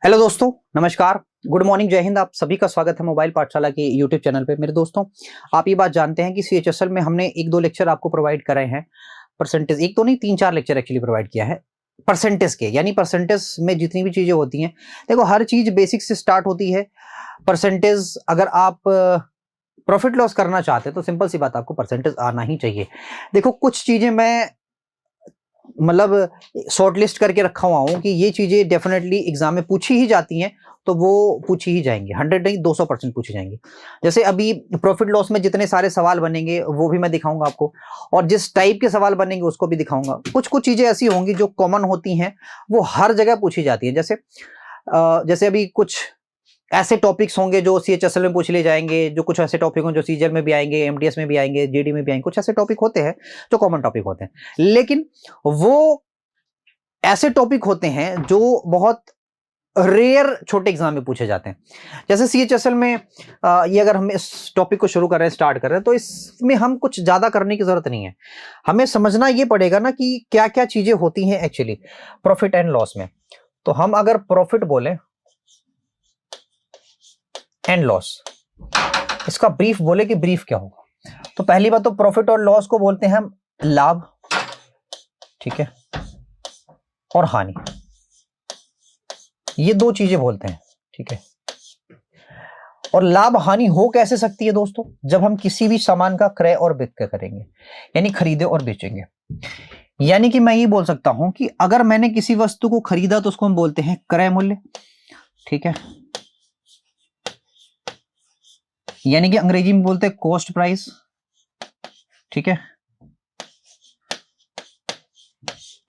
Hello दोस्तों, नमस्कार, good morning, जय हिंद। आप सभी का स्वागत है मोबाइल पाठशाला के यूट्यूब चैनल पे। मेरे दोस्तों, आप ये बात जानते हैं कि सीएचएसएल में हमने एक दो लेक्चर आपको प्रोवाइड कराए हैं। परसेंटेज एक तो नहीं, तीन चार लेक्चर एक्चुअली प्रोवाइड किया है परसेंटेज के, यानी परसेंटेज में जितनी भी चीजें होती हैं। देखो, हर चीज बेसिक से स्टार्ट होती है। परसेंटेज अगर आप प्रॉफिट लॉस करना चाहते हैं तो सिंपल सी बात, आपको परसेंटेज आना ही चाहिए। देखो, कुछ चीजें मैं मतलब शॉर्ट लिस्ट करके रखा हुआ हूं कि ये चीजें डेफिनेटली एग्जाम में पूछी ही जाती हैं, तो वो पूछी ही जाएंगी। 100 नहीं, 200% पूछी जाएंगी। जैसे अभी प्रॉफिट लॉस में जितने सारे सवाल बनेंगे वो भी मैं दिखाऊंगा आपको, और जिस टाइप के सवाल बनेंगे उसको भी दिखाऊंगा। कुछ कुछ चीजें ऐसी होंगी जो कॉमन होती हैं, वो हर जगह पूछी जाती है। जैसे अभी कुछ ऐसे टॉपिक्स होंगे जो सीएचएसएल में पूछ ले जाएंगे, जो कुछ ऐसे टॉपिक होंगे जो सीजीएल में भी आएंगे, एमडीएस में भी आएंगे, जीडी में भी आएंगे। कुछ ऐसे टॉपिक होते हैं जो कॉमन टॉपिक होते हैं, लेकिन वो ऐसे टॉपिक होते हैं जो बहुत रेयर छोटे एग्जाम में पूछे जाते हैं। जैसे सीएचएसएल में ये अगर हम इस टॉपिक को शुरू कर रहे हैं, स्टार्ट कर रहे हैं, तो इसमें हम कुछ ज्यादा करने की जरूरत नहीं है। हमें समझना ये पड़ेगा ना कि क्या क्या चीजें होती हैं एक्चुअली प्रॉफिट एंड लॉस में। तो हम अगर प्रॉफिट बोले एंड लॉस, इसका ब्रीफ बोले कि ब्रीफ क्या होगा, तो पहली बात तो प्रॉफिट और लॉस को बोलते हैं हम लाभ, ठीक है, और हानि। ये दो चीजें बोलते हैं, ठीक है। और लाभ हानि हो कैसे सकती है दोस्तों? जब हम किसी भी सामान का क्रय और विक्रय करेंगे, यानी खरीदे और बेचेंगे। यानी कि मैं ये बोल सकता हूं कि अगर मैंने किसी वस्तु को खरीदा तो उसको हम बोलते हैं क्रय मूल्य, ठीक है, यानी कि अंग्रेजी में बोलते हैं कॉस्ट प्राइस, ठीक है,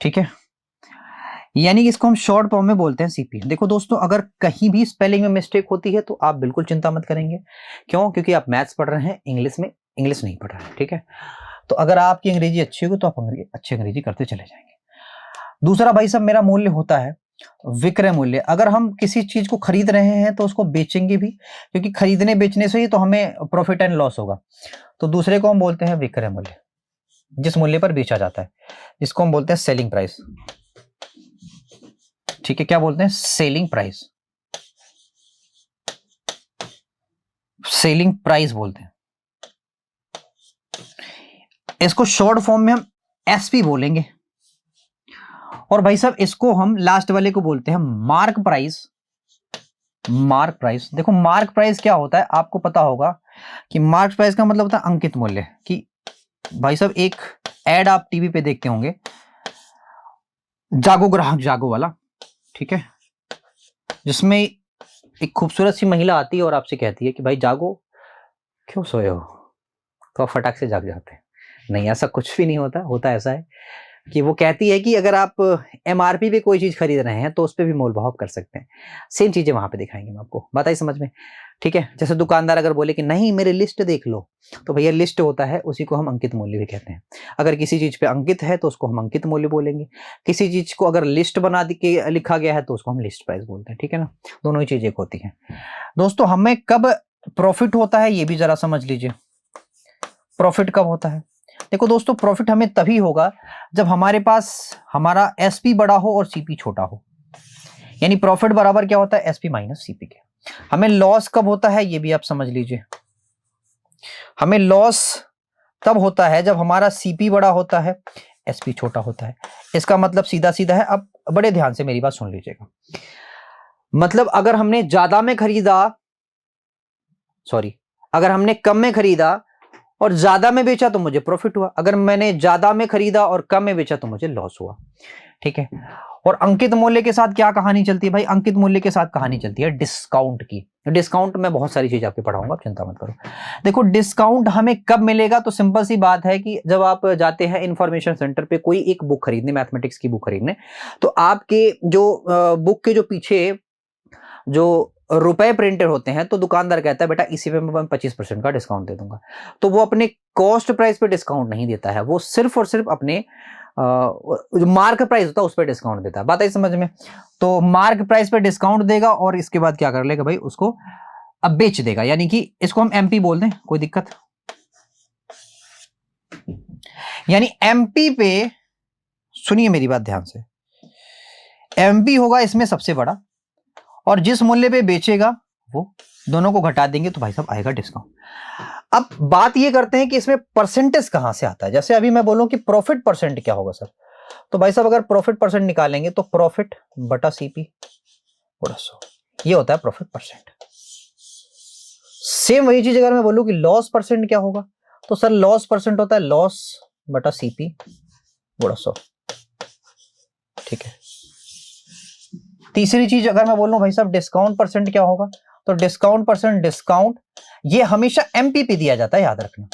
ठीक है। यानी कि इसको हम शॉर्ट फॉर्म में बोलते हैं सीपी। देखो दोस्तों, अगर कहीं भी स्पेलिंग में मिस्टेक होती है तो आप बिल्कुल चिंता मत करेंगे। क्यों? क्योंकि आप मैथ्स पढ़ रहे हैं, इंग्लिश में इंग्लिश नहीं पढ़ रहे हैं, ठीक है। तो अगर आपकी अंग्रेजी अच्छी होगी तो आप अच्छी अंग्रेजी करते चले जाएंगे। दूसरा भाई साहब, मेरा मूल्य होता है विक्रय मूल्य। अगर हम किसी चीज को खरीद रहे हैं तो उसको बेचेंगे भी, क्योंकि खरीदने बेचने से ही तो हमें प्रॉफिट एंड लॉस होगा। तो दूसरे को हम बोलते हैं विक्रय मूल्य, जिस मूल्य पर बेचा जाता है, जिसको हम बोलते हैं सेलिंग प्राइस, ठीक है। क्या बोलते हैं? सेलिंग प्राइस, सेलिंग प्राइस बोलते हैं। इसको शॉर्ट फॉर्म में हम एसपी बोलेंगे। और भाई साहब, इसको हम लास्ट वाले को बोलते हैं मार्क प्राइस। मार्क प्राइस, देखो मार्क प्राइस क्या होता है आपको पता होगा कि मार्क प्राइस का मतलब होता है अंकित मूल्य। कि भाई साहब, एक एड आप टीवी पे देखते होंगे, जागो ग्राहक जागो वाला, ठीक है, जिसमें एक खूबसूरत सी महिला आती है और आपसे कहती है कि भाई जागो, क्यों सोए हो? तो आप फटाक से जाग जाते हैं। नहीं, ऐसा कुछ भी नहीं होता। होता ऐसा है कि वो कहती है कि अगर आप एमआरपी पे कोई चीज खरीद रहे हैं तो उस पर भी मोल भाव कर सकते हैं। सेम चीजें वहां पे दिखाएंगे हम आपको, बात आई समझ में? ठीक है। जैसे दुकानदार अगर बोले कि नहीं मेरी लिस्ट देख लो, तो भैया लिस्ट होता है, उसी को हम अंकित मूल्य भी कहते हैं। अगर किसी चीज पे अंकित है तो उसको हम अंकित मूल्य बोलेंगे। किसी चीज को अगर लिस्ट बना के लिखा गया है तो उसको हम लिस्ट प्राइस बोलते हैं, ठीक है ना। दोनों ही चीजें होती हैं दोस्तों। हमें कब प्रॉफिट होता है ये भी जरा समझ लीजिए। प्रॉफिट कब होता है? देखो दोस्तों, प्रॉफिट हमें तभी होगा जब हमारे पास हमारा एसपी बड़ा हो और सीपी छोटा हो। यानी प्रॉफिट बराबर क्या होता है? एसपी माइनस सीपी के। हमें लॉस कब होता है ये भी आप समझ लीजिए। हमें लॉस तब होता है जब हमारा सीपी बड़ा होता है, एसपी छोटा होता है। इसका मतलब सीधा सीधा है। अब बड़े ध्यान से मेरी बात सुन लीजिएगा। मतलब अगर हमने ज्यादा में खरीदा, सॉरी, अगर हमने कम में खरीदा और ज्यादा में बेचा तो मुझे प्रॉफिट हुआ। अगर मैंने ज्यादा में खरीदा और कम में बेचा तो मुझे लॉस हुआ, ठीक है। और अंकित मूल्य के साथ क्या कहानी चलती है भाई? अंकित मूल्य के साथ कहानी चलती है डिस्काउंट की। डिस्काउंट में बहुत सारी चीज आपको पढ़ाऊंगा, आप चिंता मत करो। देखो, डिस्काउंट हमें कब मिलेगा? तो सिंपल सी बात है कि जब आप जाते हैं इंफॉर्मेशन सेंटर पे कोई एक बुक खरीदने, मैथमेटिक्स की बुक खरीदने, तो आपके जो बुक के जो पीछे जो रुपए प्रिंटेड होते हैं, तो दुकानदार कहता है बेटा इसी पे मैं 25% का डिस्काउंट दे दूंगा। तो वो अपने कॉस्ट प्राइस पे डिस्काउंट नहीं देता है, वो सिर्फ और सिर्फ अपने जो मार्क प्राइस होता है उस पर डिस्काउंट देता है। बात आई समझ में? तो मार्क प्राइस पे डिस्काउंट देगा और इसके बाद क्या कर लेगा भाई? उसको अब बेच देगा। यानी कि इसको हम एमपी बोल दें, कोई दिक्कत? यानी एमपी पे, सुनिए मेरी बात ध्यान से, एमपी होगा इसमें सबसे बड़ा, और जिस मूल्य पे बेचेगा वो दोनों को घटा देंगे तो भाई साहब आएगा डिस्काउंट। अब बात ये करते हैं कि इसमें परसेंटेज कहां से आता है। जैसे अभी मैं बोलूं कि प्रॉफिट परसेंट क्या होगा सर, तो भाई साहब अगर प्रॉफिट परसेंट निकालेंगे तो प्रॉफिट बटा सीपी बटा 100, ये होता है प्रॉफिट परसेंट। सेम वही चीज अगर मैं बोलूं कि लॉस परसेंट क्या होगा, तो सर लॉस परसेंट होता है लॉस बटा सीपी बटा 100। ठीक है। तीसरी चीज अगर मैं बोलूं भाई साहब डिस्काउंट परसेंट क्या होगा, तो डिस्काउंट परसेंट, डिस्काउंट ये हमेशा एमपीपी दिया जाता है, याद रखना।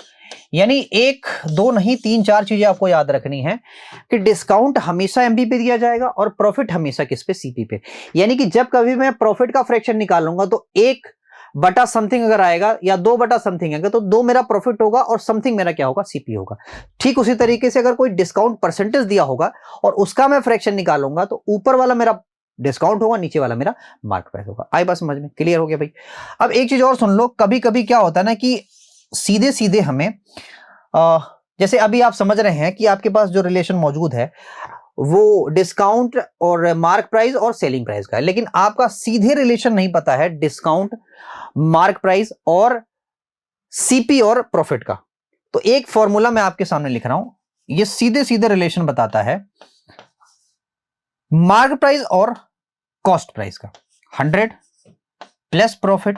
यानी एक दो नहीं, तीन चार चीजें आपको याद रखनी है कि डिस्काउंट हमेशा एमपी पे दिया जाएगा और प्रॉफिट हमेशा किस पे, सीपी पे। यानी कि जब कभी मैं प्रॉफिट का फ्रैक्शन निकालूंगा तो 1 बटा समथिंग अगर आएगा या 2 बटा समथिंग आएगा तो 2 मेरा प्रॉफिट होगा और समथिंग मेरा क्या होगा, सीपी होगा। ठीक उसी तरीके से अगर कोई डिस्काउंट परसेंटेज दिया होगा और उसका मैं फ्रैक्शन निकालूंगा तो ऊपर वाला मेरा डिस्काउंट होगा, नीचे वाला मेरा मार्केट प्राइस होगा। आई बात समझ में, क्लियर हो गया भाई। अब एक चीज और सुन लो, कभी कभी क्या होता है ना कि सीधे सीधे हमें जैसे अभी आप समझ रहे हैं कि आपके पास जो रिलेशन मौजूद है वो डिस्काउंट और मार्क प्राइस और सेलिंग प्राइस का है, लेकिन आपका सीधे रिलेशन नहीं पता है डिस्काउंट, मार्क प्राइस और सीपी और प्रॉफिट का। तो एक फॉर्मूला मैं आपके सामने लिख रहा हूं, ये सीधे सीधे रिलेशन बताता है मार्क प्राइस और कॉस्ट प्राइस का। 100 प्लस प्रॉफिट,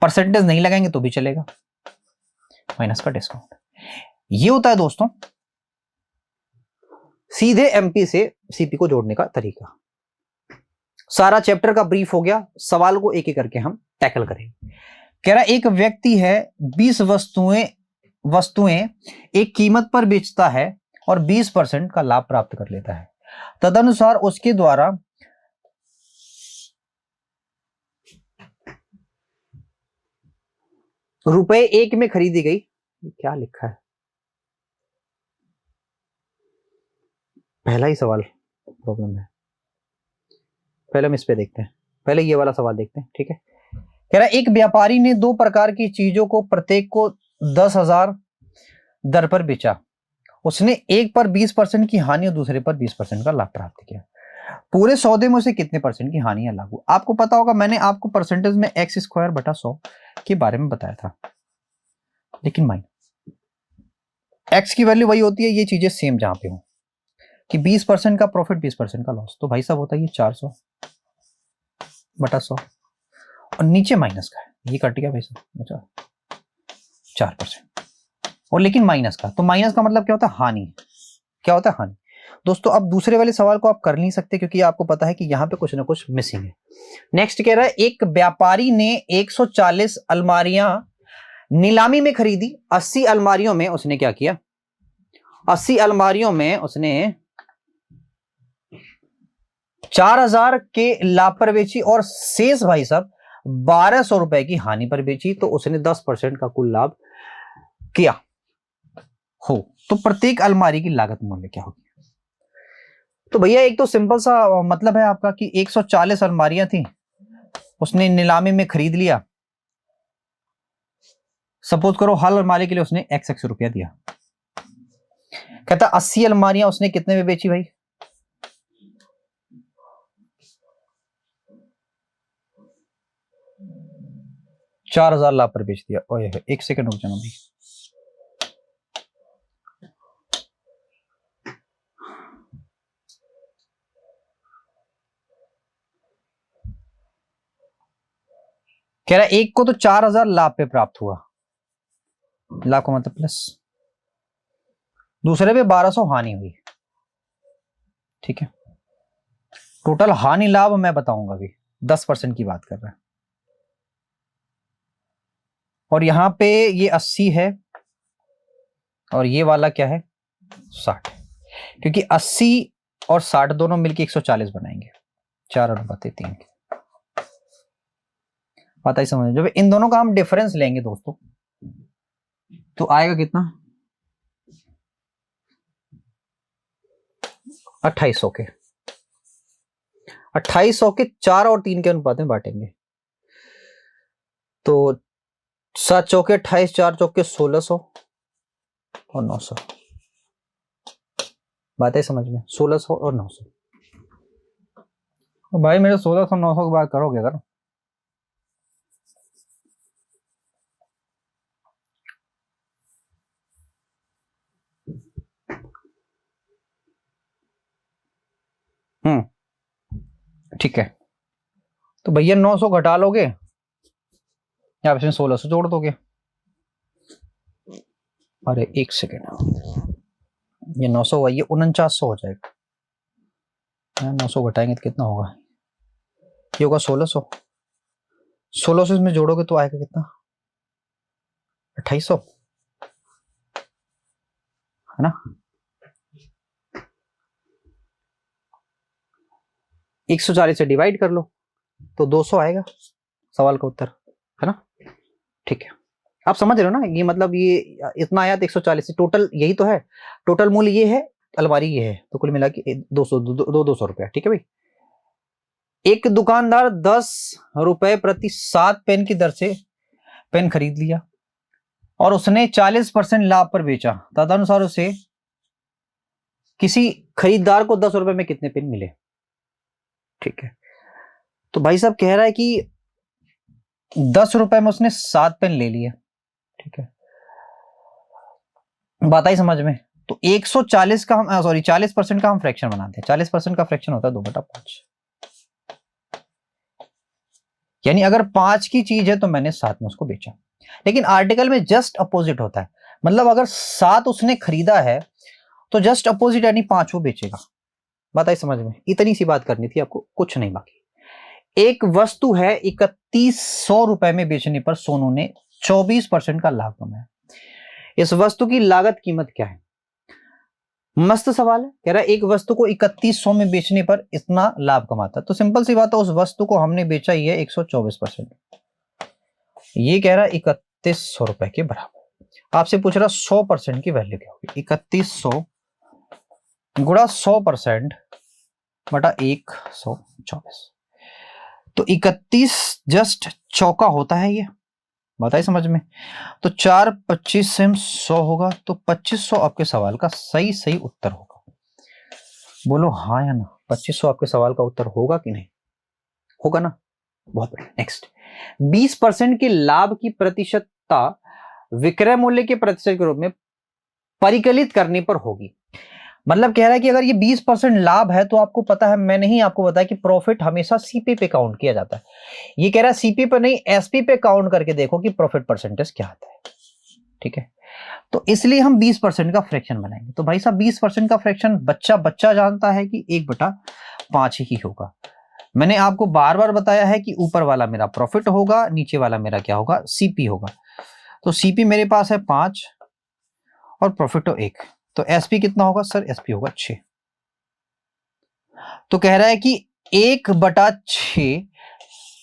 परसेंटेज नहीं लगाएंगे तो भी चलेगा, माइनस का डिस्काउंट। ये होता है दोस्तों सीधे एमपी से सीपी को जोड़ने का तरीका। सारा चैप्टर का ब्रीफ हो गया, सवाल को एक एक करके हम टैकल करेंगे। कह रहा एक व्यक्ति है 20 वस्तुएं एक कीमत पर बेचता है और 20% का लाभ प्राप्त कर लेता है। तदनुसार उसके द्वारा रुपए 1 में खरीदी गई, क्या लिखा है, पहला ही सवाल प्रॉब्लम है, पहले हम इस पे देखते हैं, पहले ये वाला सवाल देखते हैं। ठीक है। कह रहा एक व्यापारी ने 2 प्रकार की चीजों को प्रत्येक को 10,000 दर पर बेचा। उसने एक पर 20% की हानि और दूसरे पर 20% का लाभ प्राप्त किया। पूरे सौदे में उसे कितने परसेंट की हानि या लाभ हुआ? आपको पता होगा मैंने आपको परसेंटेज में x² बटा 100 के बारे में बताया था, लेकिन x की वैल्यू वही होती है, ये चीजें सेम जहां पे हो कि 20% का प्रॉफिट 20% का लॉस, तो भाई साहब होता है ये 400 बटा 100 और नीचे माइनस का है, ये कट गया भाई साहब 4%, और लेकिन माइनस का, तो माइनस का मतलब क्या होता है, हानि। क्या होता है, हानि। दोस्तों अब दूसरे वाले सवाल को आप कर नहीं सकते क्योंकि आपको पता है कि यहां पे कुछ ना कुछ मिसिंग है। नेक्स्ट कह रहा है एक व्यापारी ने 140 अलमारियां नीलामी में खरीदी। 80 अलमारियों में उसने क्या किया, 80 अलमारियों में उसने 4,000 के लाभ पर बेची और शेष भाई साहब 1,200 रुपए की हानि पर बेची, तो उसने 10% का कुल लाभ किया हो, तो प्रत्येक अलमारी की लागत मूल्य क्या होगी? तो भैया एक तो सिंपल सा मतलब है आपका कि 140 अलमारियां थी, उसने नीलामी में खरीद लिया, सपोज करो हर अलमारी के लिए उसने x रुपया दिया। कहता 80 अलमारियां उसने कितने में बेची भाई, $4,000 लाभ पर बेच दिया। ओए एक सेकंड रुक जाना भाई, कह रहा एक को तो 4,000 लाभ पे प्राप्त हुआ, लाभ का मतलब प्लस, दूसरे पे 1,200 हानि हुई। ठीक है, टोटल हानि लाभ मैं बताऊंगा अभी, 10% की बात कर रहा है, और यहां पे ये 80 है और ये वाला क्या है 60, क्योंकि 80 और 60 दोनों मिलके 140 बनाएंगे, 4/3 के। बात ही समझ, जब इन दोनों का हम डिफरेंस लेंगे दोस्तों तो आएगा कितना, 2800 के, 2800 के 4 और 3 के अनुपात में बांटेंगे, तो 7 चौके 28, 4 चौके 1600 और 900। बात है समझ में, 1600 और 900। तो भाई मेरे 1600 900 की बात करोगे अगर, ठीक है, तो भैया 900 घटा लोगे या इसमें 1600 जोड़ दोगे? अरे एक सेकेंड, ये 900 हुआ, ये 4900 हो जाएगा। 900 घटाएंगे तो कितना होगा? ये होगा 1600। 1600 इसमें जोड़ोगे तो आएगा कितना? 2800, है ना? 140 से डिवाइड कर लो तो 200 आएगा सवाल का उत्तर, है ना? ठीक है, आप समझ रहे हो ना? ये मतलब ये इतना आया तो 140 से टोटल यही तो है, टोटल मूल्य ये है, अलमारी ये है, तो कुल मिला के 200 रुपया। ठीक है भाई, एक दुकानदार 10 रुपए प्रति 7 पेन की दर से पेन खरीद लिया और उसने 40% लाभ पर बेचा, तदनुसार उसे किसी खरीदार को 10 रुपए में कितने पेन मिले? ठीक है, तो भाई साहब कह रहा है कि 10 रुपए में उसने 7 पेन ले लिए। ठीक है, बात आई समझ में? तो 140 का हम सॉरी 40% का हम फ्रैक्शन बनाते हैं। 40% का फ्रैक्शन होता है 2/5, यानी अगर 5 की चीज है तो मैंने 7 में उसको बेचा। लेकिन आर्टिकल में जस्ट अपोजिट होता है, मतलब अगर 7 उसने खरीदा है तो जस्ट अपोजिट यानी 5 वो बेचेगा। बात आई समझ में? इतनी सी बात करनी थी आपको, कुछ नहीं बाकी। एक वस्तु है 3100 रुपए में बेचने पर सोनू ने 24% का लाभ कमाया। इस वस्तु की लागत कीमत क्या है? मस्त सवाल है। कह रहा है एक वस्तु को 3100 में बेचने पर इतना लाभ कमाता है, तो सिंपल सी बात है, उस वस्तु को हमने बेचा ही है 124%। ये कह रहा है 3100 रुपए के बराबर। आपसे पूछ रहा 100% की वैल्यू क्या होगी? 3100 गुणा 100% बटा 124, तो 31 जस्ट चौका होता है ये, बताइए समझ में? तो 4 25 से 100 होगा, तो 2500 आपके सवाल का सही उत्तर होगा। बोलो हाँ या ना? 2500 आपके सवाल का उत्तर होगा कि नहीं? होगा ना? बहुत बढ़िया। नेक्स्ट, 20% के लाभ की प्रतिशतता विक्रय मूल्य के प्रतिशत के रूप में परिकलित करने पर होगी। मतलब कह रहा है कि अगर ये 20% लाभ है तो आपको पता है, मैंने ही आपको बताया कि प्रॉफिट हमेशा सीपी पे काउंट किया जाता है। ये कह रहा है सीपी पे नहीं, एसपी पे काउंट करके देखो कि प्रॉफिट परसेंटेज क्या आता है। ठीक है, तो इसलिए हम 20% का फ्रैक्शन बनाएंगे। तो भाई साहब 20% का फ्रैक्शन बच्चा जानता है कि 1/5 ही होगा। मैंने आपको बार बार बताया है कि ऊपर वाला मेरा प्रॉफिट होगा, नीचे वाला मेरा क्या होगा? सीपी होगा। तो सीपी मेरे पास है 5 और प्रॉफिट हो 1, तो एसपी कितना होगा सर? एसपी होगा 6। तो कह रहा है कि 1/6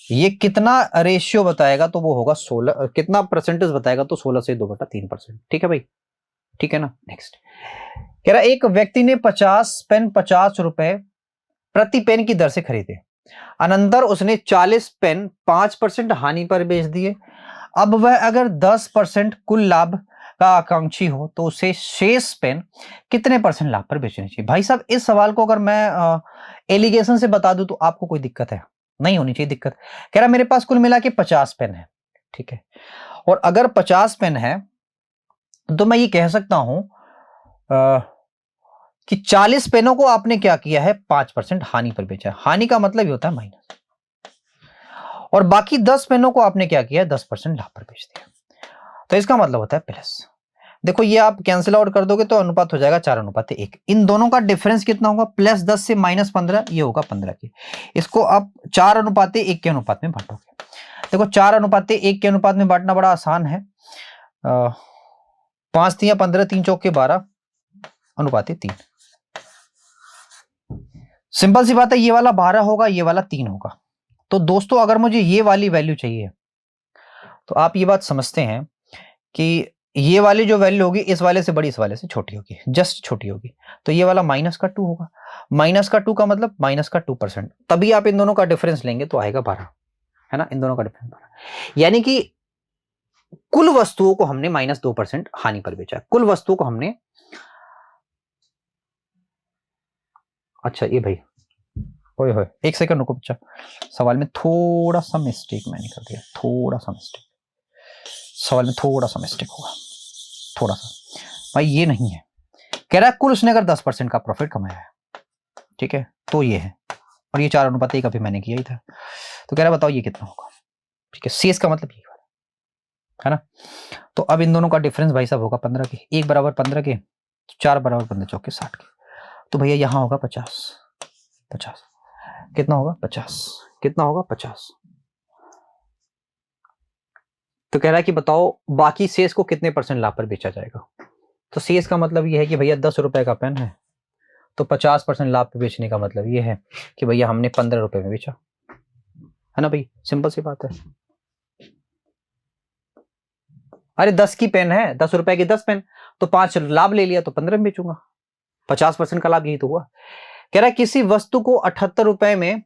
ये कितना रेशियो बताएगा? तो वो होगा 16। कितना परसेंटेज बताएगा? तो 16 से 2/3%। ठीक है भाई, ठीक है ना? नेक्स्ट, कह रहा है एक व्यक्ति ने 50 पेन 50 रुपए प्रति पेन की दर से खरीदे, अनंतर उसने 40 पेन 5% हानि पर बेच दिए। अब वह अगर 10% कुल लाभ का आकांक्षी हो तो उसे शेष पेन कितने % लाभ पर बेचने चाहिए? भाई साहब इस सवाल को अगर मैं एलिगेशन से बता दूं तो आपको कोई दिक्कत है? नहीं होनी चाहिए दिक्कत। कह रहा मेरे पास कुल मिला के 50 पेन है, ठीक है, और अगर 50 पेन है तो मैं ये कह सकता हूं कि 40 पेनों को आपने क्या किया है? 5% हानि पर बेचा है। हानि का मतलब ये होता है माइनस, और बाकी 10 पेनों को आपने क्या किया है? 10% लाभ पर बेच दिया, तो इसका मतलब होता है प्लस। देखो ये आप कैंसिल आउट कर दोगे तो अनुपात हो जाएगा 4:1। इन दोनों का डिफरेंस कितना होगा? +10 से -15, ये होगा 15 की। इसको आप 4:1 के अनुपात में बांटोगे। देखो 4:1 के अनुपात में बांटना बड़ा आसान है। 5 3 15, 3 चौक के 12 अनुपात 3। सिंपल सी बात है, ये वाला 12 होगा, ये वाला 3 होगा। तो दोस्तों अगर मुझे ये वाली वैल्यू चाहिए तो आप ये बात समझते हैं कि ये वाली जो वैल्यू होगी इस वाले से बड़ी, इस वाले से छोटी होगी, जस्ट छोटी होगी। तो ये वाला -2 होगा। -2 का मतलब -2%, तभी आप इन दोनों का डिफरेंस लेंगे तो आएगा 12, है ना? इन दोनों का डिफरेंस 12, यानी कि कुल वस्तुओं को हमने -2% हानि पर बेचा। कुल वस्तुओं को हमने, अच्छा ये भाई ओए होए, एक सेकंड रुको बच्चा, सवाल में थोड़ा सा मिस्टेक मैंने कर दिया, थोड़ा सा मिस्टेक, सवाल में थोड़ा सा मिस्टेक होगा, थोड़ा सा। भाई ये नहीं है, कह रहा है कुल उसने अगर 10% का प्रॉफिट कमाया है, ठीक है, तो ये है, और ये 4:1 अभी मैंने किया ही था, तो कह रहा है बताओ ये कितना होगा, ठीक है, शेष का मतलब ये है ना। तो अब इन दोनों का डिफरेंस भाई साहब होगा 15 के, 1 बराबर 15 के, 4 बराबर 15 चौके 60 के, तो भैया यहां होगा 50, 50 कितना होगा 50, कितना होगा 50। तो कह रहा है कि बताओ बाकी शेष को कितने % लाभ पर बेचा जाएगा। तो शेष का मतलब ये है कि भैया 10 रुपए का पेन है, तो 50% लाभ पे बेचने का मतलब ये है कि भैया हमने 15 रुपए में बेचा, है ना भाई, सिंपल सी बात है। अरे 10 की पेन है, 10 रुपए की 10 पेन, तो 5 लाभ ले लिया तो 15 में बेचूंगा, 50% का लाभ यही तो हुआ। कह रहा है किसी वस्तु को 78 रुपए में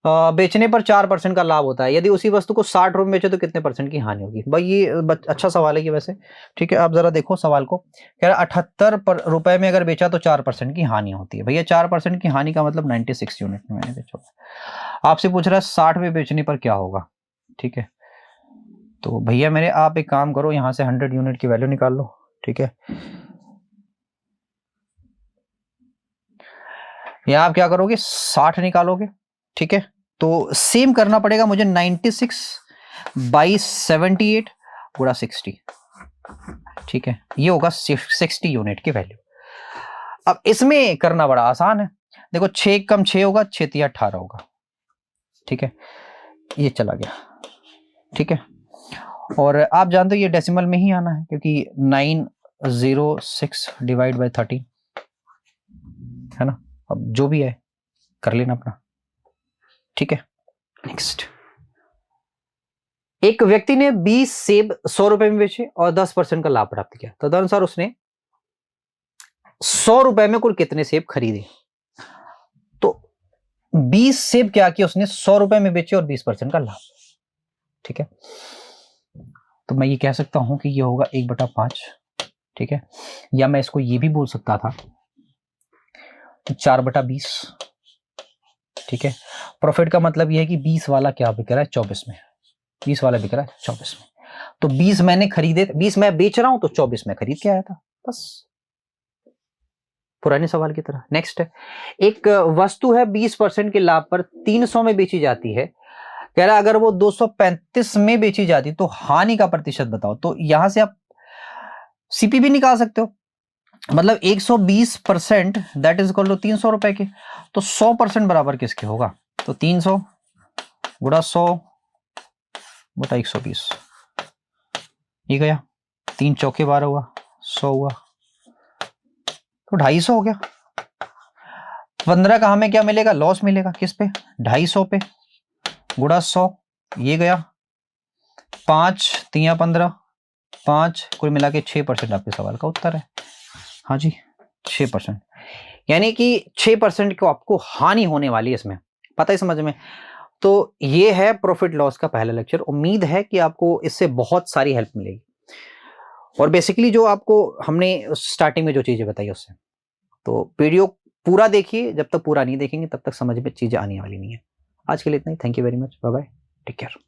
बेचने पर 4% का लाभ होता है, यदि उसी वस्तु को 60 रुपए में बेचे तो कितने % की हानि होगी। भाई ये अच्छा सवाल है ये वैसे, ठीक है, आप जरा देखो सवाल को, कह रहा है 78 रुपए में अगर बेचा तो 4% की हानि होती है। भैया 4% की हानि का मतलब 96 यूनिट में मैंने बेचा। आपसे पूछ रहा है 60 में बेचने पर क्या होगा, ठीक है, तो भैया मेरे आप एक काम करो, यहां से 100 यूनिट की वैल्यू निकाल लो, ठीक है, यहां आप क्या करोगे 60 निकालोगे, ठीक है, तो सेम करना पड़ेगा मुझे 96/78 गुणा 60, ठीक है, ये होगा 60 यूनिट की वैल्यू। अब इसमें करना बड़ा आसान है, देखो 6 कम 6 होगा, 6 तिया 18 होगा, ठीक है, ये चला गया, ठीक है, और आप जानते हो ये डेसिमल में ही आना है क्योंकि 906 डिवाइड बाय 13 है ना। अब जो भी है कर लेना अपना, ठीक है। नेक्स्ट, एक व्यक्ति ने 20 सेब 100 रुपए में बेचे और 10% का लाभ प्राप्त किया, तदनुसार उसने 100 रुपए में कुल कितने सेब खरीदे। तो 20 सेब क्या किया उसने 100 रुपए में बेचे और 20% का लाभ, ठीक है, तो मैं ये कह सकता हूं कि ये होगा 1/5, ठीक है, या मैं इसको ये भी बोल सकता था 4/20, ठीक है। प्रॉफिट का मतलब ये है कि 20 वाला क्या बिक रहा है 24 में, 20 वाला बिक रहा है 24 में, तो 20 मैंने खरीदे, 20 मैं बेच रहा हूं तो 24 में खरीद के आया था, बस पुराने सवाल की तरह। नेक्स्ट है, एक वस्तु है 20% के लाभ पर 300 में बेची जाती है, कह रहा अगर वो 235 में बेची जाती तो हानि का प्रतिशत बताओ। तो यहां से आप सीपीबी निकाल सकते हो, मतलब 120% दैट इज इक्वल टू 300 रुपए के, तो 100% बराबर किसके होगा, तो 300 गुणा 100 बटा 120, ये गया 3 चौके 12 हुआ, 100 हुआ, तो 250 हो गया। 15 का हमें क्या मिलेगा, लॉस मिलेगा, किस पे 250 पे, गुणा 100, ये गया 5 3 15 5, कुल मिला के 6% आपके सवाल का उत्तर है। हाँ जी 6%, यानी कि 6% को आपको हानि होने वाली है इसमें, पता है समझ में। तो ये है प्रॉफिट लॉस का पहला लेक्चर, उम्मीद है कि आपको इससे बहुत सारी हेल्प मिलेगी, और बेसिकली जो आपको हमने स्टार्टिंग में जो चीजें बताई उससे, तो वीडियो पूरा देखिए, जब तक पूरा नहीं देखेंगे तब तक समझ में चीजें आने वाली नहीं है। आज के लिए इतना ही, thank you very much, bye bye, take care.